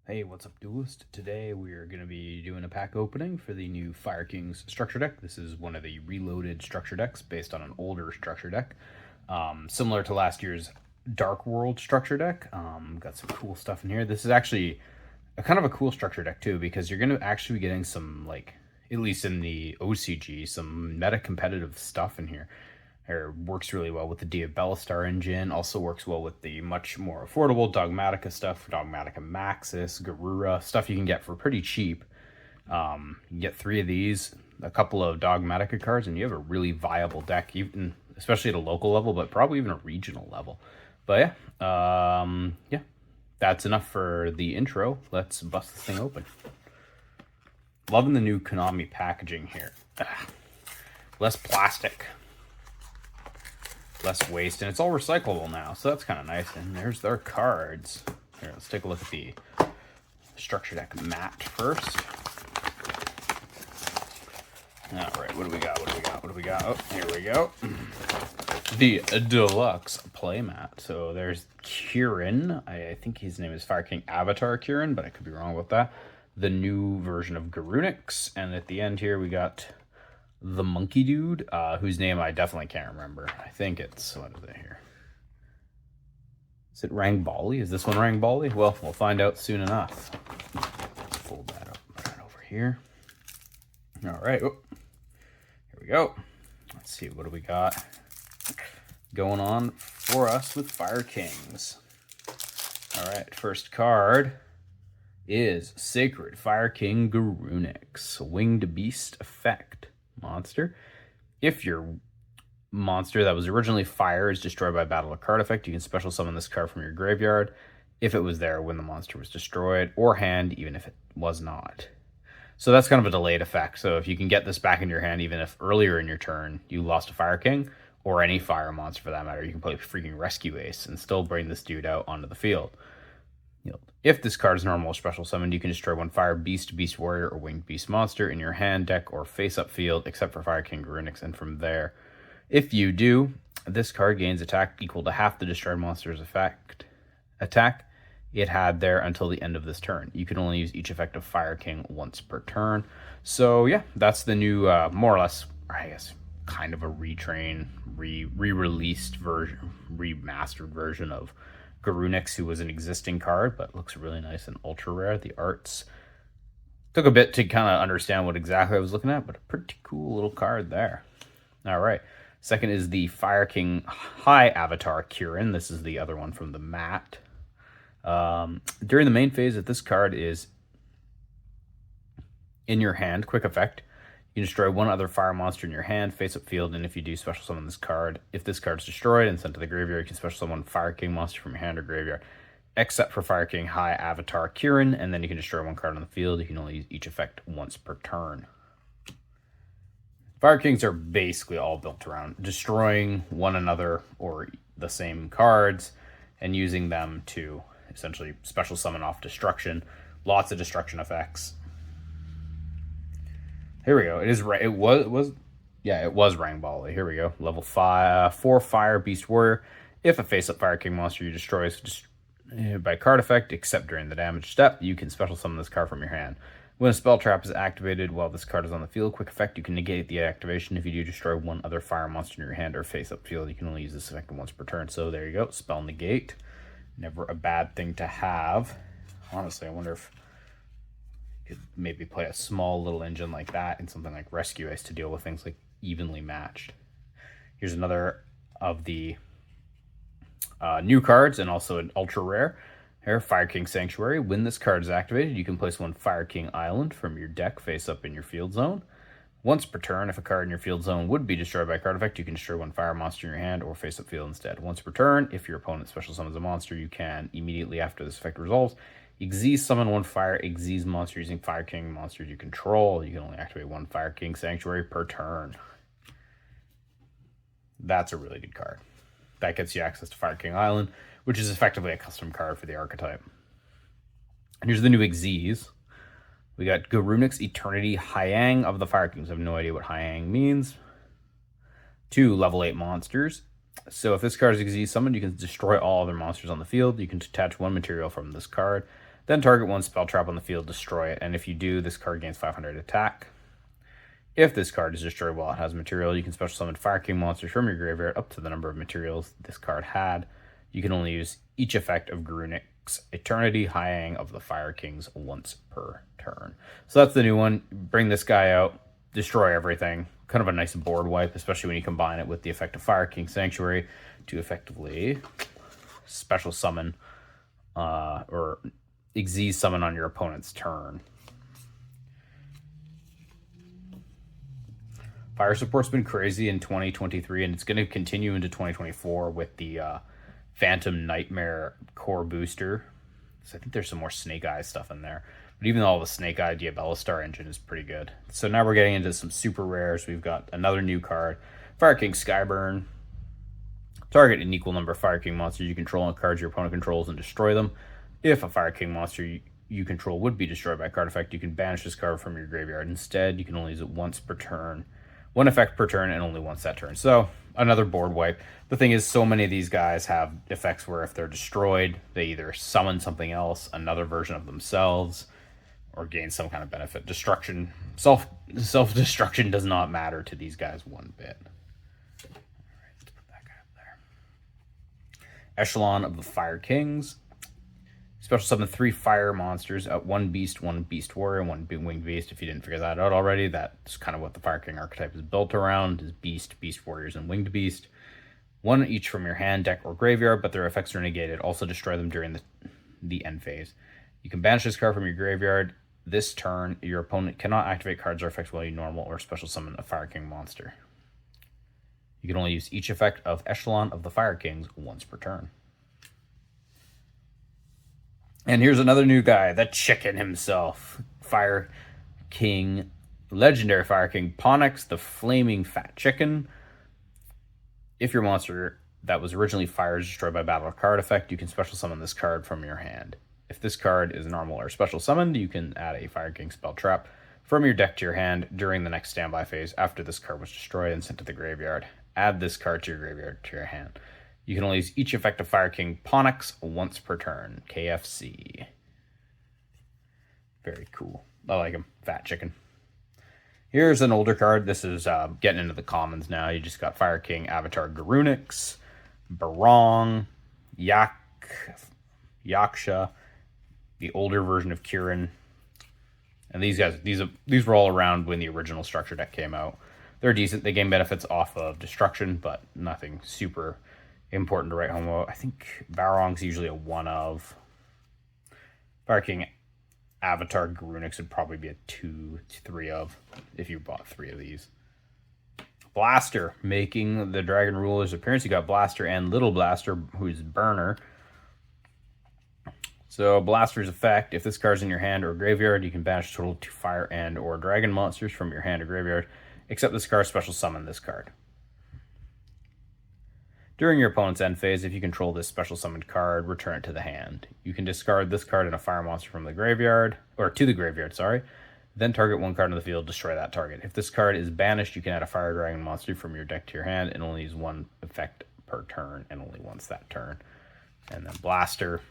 Hey, what's up, Duelist? Today we are going to be doing a pack opening for the new Fire King's structure deck. This is one of the reloaded structure decks based on an older structure deck, similar to last year's Dark World structure deck. Got some cool stuff in here. This is actually a kind of a cool structure deck too, because you're going to actually be getting some, like, at least in the OCG, some meta competitive stuff in here. It works really well with the Diabellstar engine. Also works well with the much more affordable Dogmatica stuff, Dogmatica Maxis, Garura, stuff you can get for pretty cheap. You get 3 of these, a couple of Dogmatica cards, and you have a really viable deck, even especially at a local level, but probably even a regional level. But yeah, that's enough for the intro. Let's bust this thing open. Loving the new Konami packaging here. Less plastic, less waste, and it's all recyclable now, so that's kind of nice. And there's their cards. Here, let's take a look at the structure deck mat first. All right, what do we got? Oh, here we go. The deluxe playmat. So there's Kieran. I think his name is Fire King Avatar Kieran, but I could be wrong about that. The new version of Garunix, and at the end here we got the monkey dude, whose name I definitely can't remember. I think it's, what is it here? Is it Rangbali? Is this one Rangbali? Well, we'll find out soon enough. Let's fold that up right over here. All right. Oh, here we go. Let's see, what do we got going on for us with Fire Kings? All right, first card is Sacred Fire King Garunix, Winged Beast effect. Monster. If your monster that was originally fire is destroyed by battle or card effect, you can special summon this card from your graveyard if it was there when the monster was destroyed, or hand even if it was not. So that's kind of a delayed effect. So if you can get this back in your hand, even if earlier in your turn you lost a Fire King, or any fire monster for that matter, you can play freaking Rescue Ace and still bring this dude out onto the field. If this card is normal or special summoned, you can destroy one fire beast, beast warrior, or winged beast monster in your hand, deck, or face-up field, except for Fire King Garunix, and from there. If you do, this card gains attack equal to half the destroyed monster's attack it had there until the end of this turn. You can only use each effect of Fire King once per turn. So yeah, that's the new, more or less, I guess, kind of a re-released version, remastered version of Garunix, who was an existing card, but looks really nice and ultra rare. The arts took a bit to kind of understand what exactly I was looking at, but a pretty cool little card there. All right. Second is the Fire King High Avatar Kieran. This is the other one from the mat. During the main phase, if this card is in your hand, quick effect, you can destroy one other fire monster in your hand, face-up field, and if you do, special summon this card. If this card is destroyed and sent to the graveyard, you can special summon Fire King monster from your hand or graveyard, except for Fire King High Avatar Kieran, and then you can destroy one card on the field. You can only use each effect once per turn. Fire Kings are basically all built around destroying one another or the same cards and using them to essentially special summon off destruction. Lots of destruction effects. Here we go. It was Rangbali. Here we go. Level 4 Fire Beast Warrior. If a face-up Fire King monster you destroy is by card effect, except during the damage step, you can special summon this card from your hand. When a spell trap is activated while this card is on the field, quick effect, you can negate the activation if you do destroy one other fire monster in your hand or face-up field. You can only use this effect once per turn. So there you go. Spell negate. Never a bad thing to have. Honestly, I wonder if could maybe play a small little engine like that in something like Rescue Ace to deal with things like evenly matched. Here's another of the new cards, and also an ultra rare. Here, Fire King Sanctuary. When this card is activated, you can place one Fire King Island from your deck face up in your field zone. Once per turn, if a card in your field zone would be destroyed by a card effect, you can destroy one fire monster in your hand or face up field instead. Once per turn, if your opponent special summons a monster, you can, immediately after this effect resolves, Xyz summon one Fire Xyz monster using Fire King monsters you control. You can only activate one Fire King Sanctuary per turn. That's a really good card. That gets you access to Fire King Island, which is effectively a custom card for the archetype. And here's the new Xyz. We got Garunix Eternity Hyang of the Fire Kings. I have no idea what Hyang means. 2 level 8 monsters. So if this card is Xyz summoned, you can destroy all other monsters on the field. You can detach one material from this card. Then target one spell trap on the field, destroy it, and if you do, this card gains 500 attack. If this card is destroyed while it has material, you can special summon Fire King monsters from your graveyard up to the number of materials this card had. You can only use each effect of Grunik's Eternity High of the Fire Kings once per turn. So that's the new one. Bring this guy out, destroy everything. Kind of a nice board wipe, especially when you combine it with the effect of Fire King Sanctuary to effectively special summon or Xyz summon on your opponent's turn. Fire support's been crazy in 2023, and it's going to continue into 2024 with the Phantom Nightmare core booster. So I think there's some more Snake Eye stuff in there. But even all the Snake Eye Diabelistar engine is pretty good. So now we're getting into some super rares. We've got another new card, Fire King Skyburn. Target an equal number of Fire King monsters you control on cards your opponent controls and destroy them. If a Fire King monster you control would be destroyed by a card effect, you can banish this card from your graveyard. Instead, you can only use it once per turn. One effect per turn and only once that turn. So another board wipe. The thing is, so many of these guys have effects where if they're destroyed, they either summon something else, another version of themselves, or gain some kind of benefit. Destruction, self-destruction does not matter to these guys one bit. All right, let's put that guy up there. Echelon of the Fire Kings. Special summon 3 fire monsters, 1 beast warrior, 1 winged beast. If you didn't figure that out already, that's kind of what the Fire King archetype is built around, is beast warriors, and winged beast. 1 each from your hand, deck, or graveyard, but their effects are negated. Also destroy them during the end phase. You can banish this card from your graveyard. This turn, your opponent cannot activate cards or effects while you normal or special summon a Fire King monster. You can only use each effect of Echelon of the Fire Kings once per turn. And here's another new guy, the chicken himself. Fire King, legendary Fire King Ponix, the Flaming Fat Chicken. If your monster that was originally fired is destroyed by battle or card effect, you can special summon this card from your hand. If this card is normal or special summoned, you can add a Fire King spell trap from your deck to your hand during the next standby phase after this card was destroyed and sent to the graveyard. Add this card to your graveyard to your hand. You can only use each effect of Fire King Ponix once per turn. KFC. Very cool. I like him. Fat Chicken. Here's an older card. This is getting into the commons now. You just got Fire King Avatar Garunix, Barong, Yaksha, the older version of Kirin. And these guys, these were all around when the original structure deck came out. They're decent. They gain benefits off of destruction, but nothing super important to write home about. I think Barong's usually a 1 of. Fire King Avatar Garunix would probably be a 2, 3 of if you bought 3 of these. Blaster, making the Dragon Ruler's appearance. You got Blaster and Little Blaster, who's Burner. So Blaster's effect, if this card's in your hand or graveyard, you can banish total 2 fire and or dragon monsters from your hand or graveyard, except this card special summon this card. During your opponent's end phase, if you control this special summoned card, return it to the hand. You can discard this card and a fire monster from the graveyard, or to the graveyard, sorry. Then target 1 card in the field, destroy that target. If this card is banished, you can add a fire dragon monster from your deck to your hand and only use 1 effect per turn and only once that turn. And then Blaster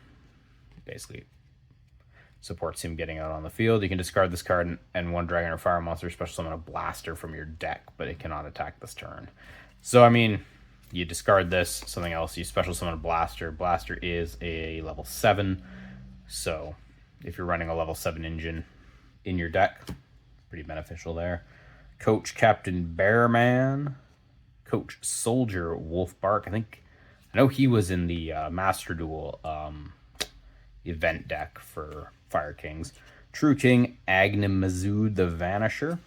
basically supports him getting out on the field. You can discard this card and 1 dragon or fire monster, special summon a Blaster from your deck, but it cannot attack this turn. So, I mean, you discard this, something else, you special summon a Blaster. Blaster is a level 7, so if you're running a level 7 engine in your deck, pretty beneficial there. Coach Captain Bearman, Coach Soldier Wolfbark. I know he was in the Master Duel event deck for Fire Kings. True King Agnimazud the Vanisher,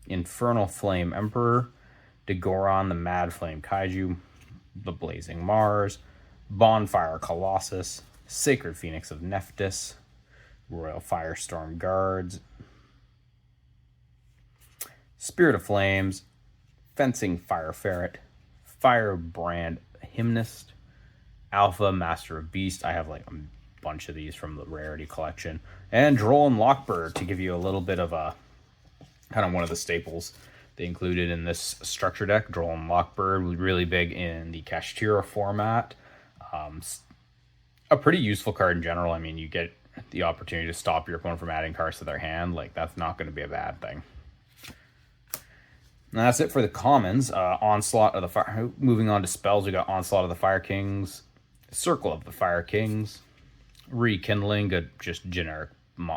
Infernal Flame Emperor, Dagoron the Mad Flame Kaiju, the Blazing Mars, Bonfire Colossus, Sacred Phoenix of Nephthys, Royal Firestorm Guards, Spirit of Flames, Fencing Fire Ferret, Firebrand Hymnist, Alpha Master of Beast. I have like a bunch of these from the Rarity Collection. And Droll and Lockbird to give you a little bit of a kind of one of the staples they included in this structure deck. Droll and Lockbird was really big in the Kashtira format. A pretty useful card in general. I mean, you get the opportunity to stop your opponent from adding cards to their hand, like, that's not going to be a bad thing. And that's it for the commons. Onslaught of the Fire. Moving on to spells, we got Onslaught of the Fire Kings, Circle of the Fire Kings, Rekindling, good just generic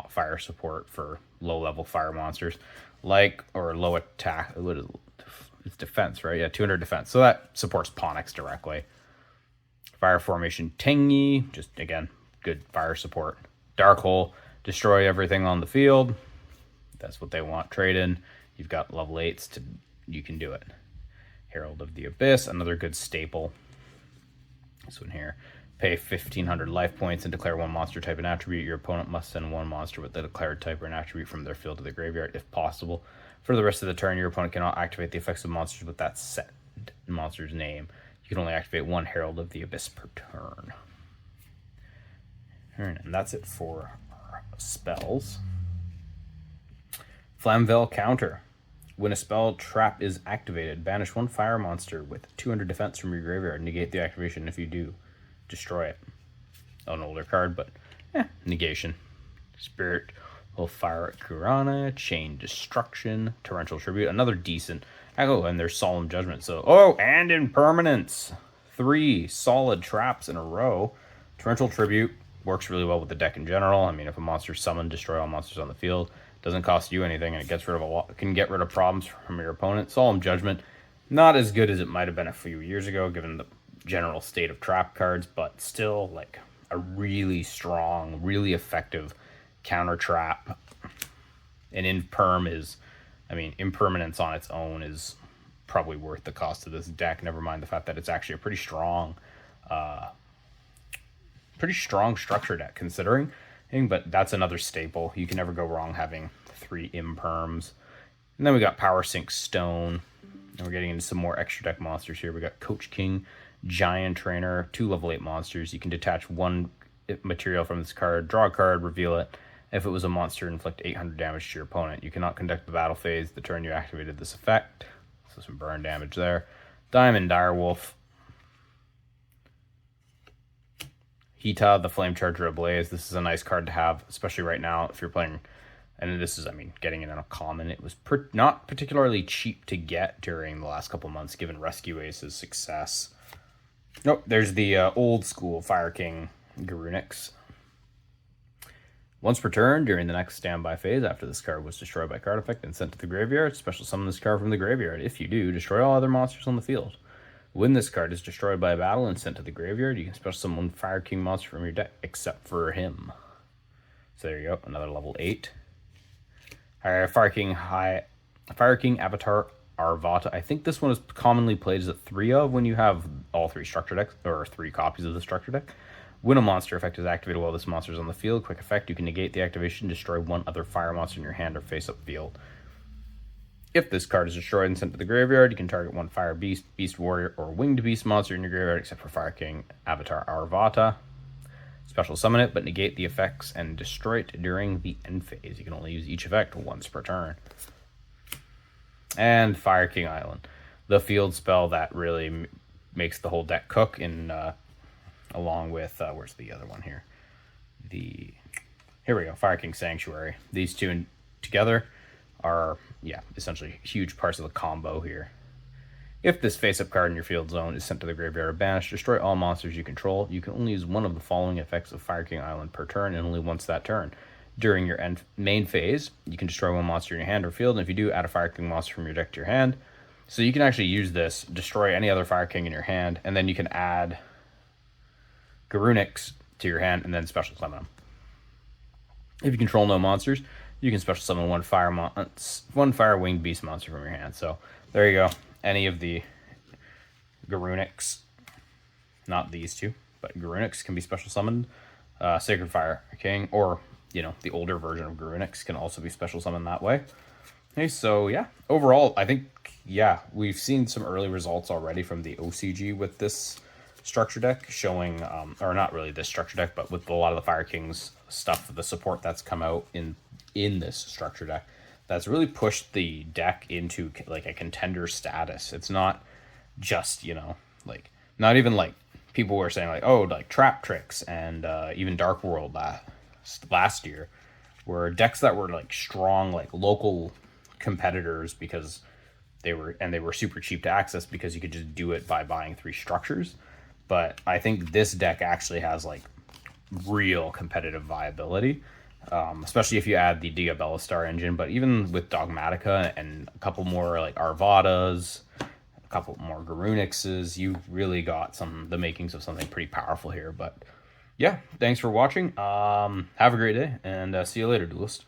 fire support for low-level fire monsters, or low attack. What is it? It's defense, right? Yeah, 200 defense. So that supports Ponix directly. Fire Formation Tengi, just again, good fire support. Dark Hole, destroy everything on the field. That's what they want. Trade in. You've got level 8s you can do it. Herald of the Abyss, another good staple. This one here. Pay 1,500 life points and declare one monster type and attribute. Your opponent must send one monster with the declared type or an attribute from their field to the graveyard, if possible. For the rest of the turn, your opponent cannot activate the effects of monsters with that set monster's name. You can only activate one Herald of the Abyss per turn. And that's it for our spells. Flamvel Counter. When a spell trap is activated, banish one fire monster with 200 defense from your graveyard. Negate the activation. If you do, destroy it. An older card, but negation. Spirit will fire at Kurana. Chain Destruction. Torrential Tribute. Another decent. Oh, and there's Solemn Judgment. So, and Impermanence. 3 solid traps in a row. Torrential Tribute works really well with the deck in general. I mean, if a monster's summoned, destroy all monsters on the field. Doesn't cost you anything, and it gets rid of a lot. Can get rid of problems from your opponent. Solemn Judgment, not as good as it might have been a few years ago, given the general state of trap cards, but still like a really strong, really effective counter trap. And Impermanence on its own is probably worth the cost of this deck. Never mind the fact that it's actually a pretty strong structure deck considering. But that's another staple. You can never go wrong having 3 Imperms. And then we got Power Sink Stone. And we're getting into some more extra deck monsters here. We got Coach King, Giant Trainer, 2 level 8 monsters. You can detach 1 material from this card, draw a card, reveal it. If it was a monster, inflict 800 damage to your opponent. You cannot conduct the battle phase the turn you activated this effect. So some burn damage there. Diamond Direwolf. Hita, the Flame Charger Ablaze. This is a nice card to have, especially right now if you're playing. And this is, getting it in a common. It was not particularly cheap to get during the last couple months, given Rescue Ace's success. Nope, there's the old school Fire King Garunix. Once per turn, during the next standby phase, after this card was destroyed by card effect and sent to the graveyard, special summon this card from the graveyard. If you do, destroy all other monsters on the field. When this card is destroyed by a battle and sent to the graveyard, you can special summon one Fire King monster from your deck, except for him. So there you go, another level 8. Alright, Fire King Avatar Arvata. I think this one is commonly played as a 3 of when you have all 3 structure decks, or 3 copies of the structure deck. When a monster effect is activated while this monster is on the field, quick effect, you can negate the activation, destroy one other fire monster in your hand or face-up field. If this card is destroyed and sent to the graveyard, you can target one Fire Beast, Beast Warrior, or Winged Beast monster in your graveyard, except for Fire King Avatar Arvata. Special summon it, but negate the effects and destroy it during the end phase. You can only use each effect once per turn. And Fire King Island, the field spell that really makes the whole deck cook, along with, where's the other one here? Here we go, Fire King Sanctuary. These two together are, essentially huge parts of the combo here. If this face-up card in your field zone is sent to the graveyard or banished, destroy all monsters you control. You can only use one of the following effects of Fire King Island per turn, and only once that turn. During your main phase, you can destroy one monster in your hand or field, and if you do, add a Fire King monster from your deck to your hand. So you can actually use this, destroy any other Fire King in your hand, and then you can add Garunix to your hand, and then special summon them. If you control no monsters, you can special summon one Fire Winged Beast monster from your hand. So there you go. Any of the Garunix, not these two, but Garunix can be special summoned. Sacred Fire King, or the older version of Garunix can also be special summoned that way. Okay, so overall, I think we've seen some early results already from the OCG with this structure deck, showing, or not really this structure deck, but with a lot of the Fire King's stuff, the support that's come out in this structure deck, that's really pushed the deck into like a contender status. It's not just, not even like people were saying like, oh, like Trap Tricks and even Dark World, last year were decks that were like strong, like local competitors because they were super cheap to access because you could just do it by buying 3 structures. But I think this deck actually has like real competitive viability, especially if you add the Diabellstar engine. But even with Dogmatica and a couple more like Arvadas, a couple more Garunixes, you really got the makings of something pretty powerful here. But yeah, thanks for watching. Have a great day, and see you later, Duelist.